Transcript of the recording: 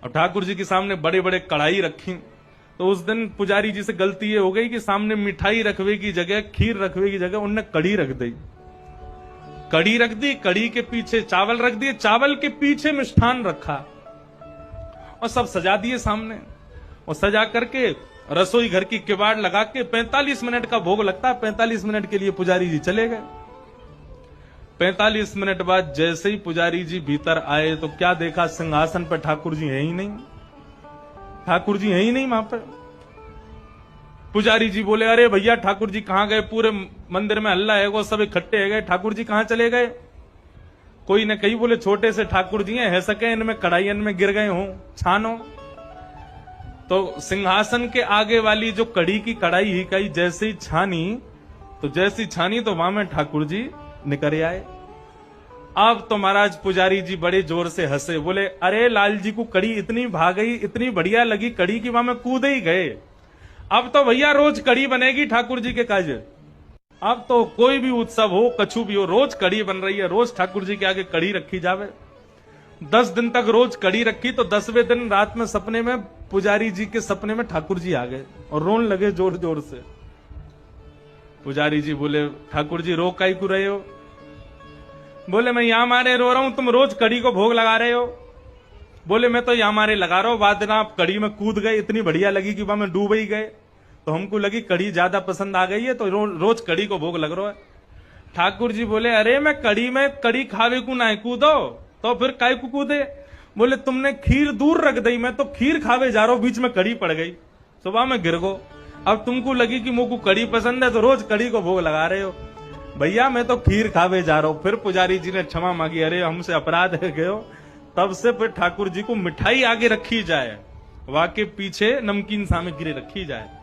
और ठाकुर जी के सामने बड़े बड़े कढ़ाई रखी। तो उस दिन पुजारी जी से गलती ये हो गई कि सामने मिठाई रखवे की जगह, खीर रखवे की जगह उनने कड़ी रख दी। कड़ी रख दी, कड़ी के पीछे चावल रख दिए, चावल के पीछे मिष्ठान रखा और सब सजा दिए सामने। और सजा करके रसोई घर की किवाड़ लगा के 45 मिनट का भोग लगता है। 45 मिनट के लिए पुजारी जी चले गए। 45 मिनट बाद जैसे ही पुजारी जी भीतर आए तो क्या देखा, सिंहासन पर ठाकुर जी है ही नहीं। ठाकुर जी है ही नहीं वहां पर। पुजारी जी बोले, अरे भैया ठाकुर जी कहां गए? पूरे मंदिर में हल्ला है, वो सब इकट्ठे है गए, ठाकुर जी कहां चले गए? कोई न कहीं बोले छोटे से ठाकुर जी हैं, है सके इनमें कढ़ाइयन में गिर गए हों, छानो। तो सिंहासन के आगे वाली जो कड़ी की कढ़ाई ही कही जैसे ही छानी, तो वहां में ठाकुर जी निकल आए। अब तो महाराज पुजारी जी बड़े जोर से हंसे, बोले, अरे लाल जी को कड़ी इतनी भा गई, इतनी बढ़िया लगी कड़ी की वहां में कूद ही गए। अब तो भैया रोज कड़ी बनेगी ठाकुर जी के काज। अब तो कोई भी उत्सव हो, कछु भी हो, रोज कड़ी बन रही है, रोज ठाकुर जी के आगे कड़ी रखी जावे। 10 दिन तक रोज कड़ी रखी तो 10वें दिन रात में सपने में पुजारी जी के सपने में ठाकुर जी आ गए और रोने लगे जोर जोर से। पुजारी जी बोले, ठाकुर जी रो काई को रहे हो? बोले, मैं यहां मारे रो रहा हूं, तुम रोज कड़ी को भोग लगा रहे हो। बोले, मैं तो यहां मारे लगा रहा हूं, बाद में आप कड़ी में कूद गए, इतनी बढ़िया लगी कि वहां में डूब ही गए, तो हमको लगी कड़ी ज्यादा पसंद आ गई है, तो रोज कड़ी को भोग लग रहा है। ठाकुर जी बोले, अरे मैं कड़ी खावे को ना कूदो, तो फिर काय को कूदे? बोले, तुमने खीर दूर रख दी, मैं तो खीर खावे जा रहा हूं, बीच में कड़ी पड़ गई, सुबह में गिर गो। अब तुमको लगी कि मुझको कड़ी पसंद है तो रोज कड़ी को भोग लगा रहे हो। भैया मैं तो खीर खावे जा रहा हूं। फिर पुजारी जी ने क्षमा मांगी, अरे हमसे अपराध है गयो। तब से फिर ठाकुर जी को मिठाई आगे रखी जाए, वाके पीछे नमकीन सामग्री रखी जाए।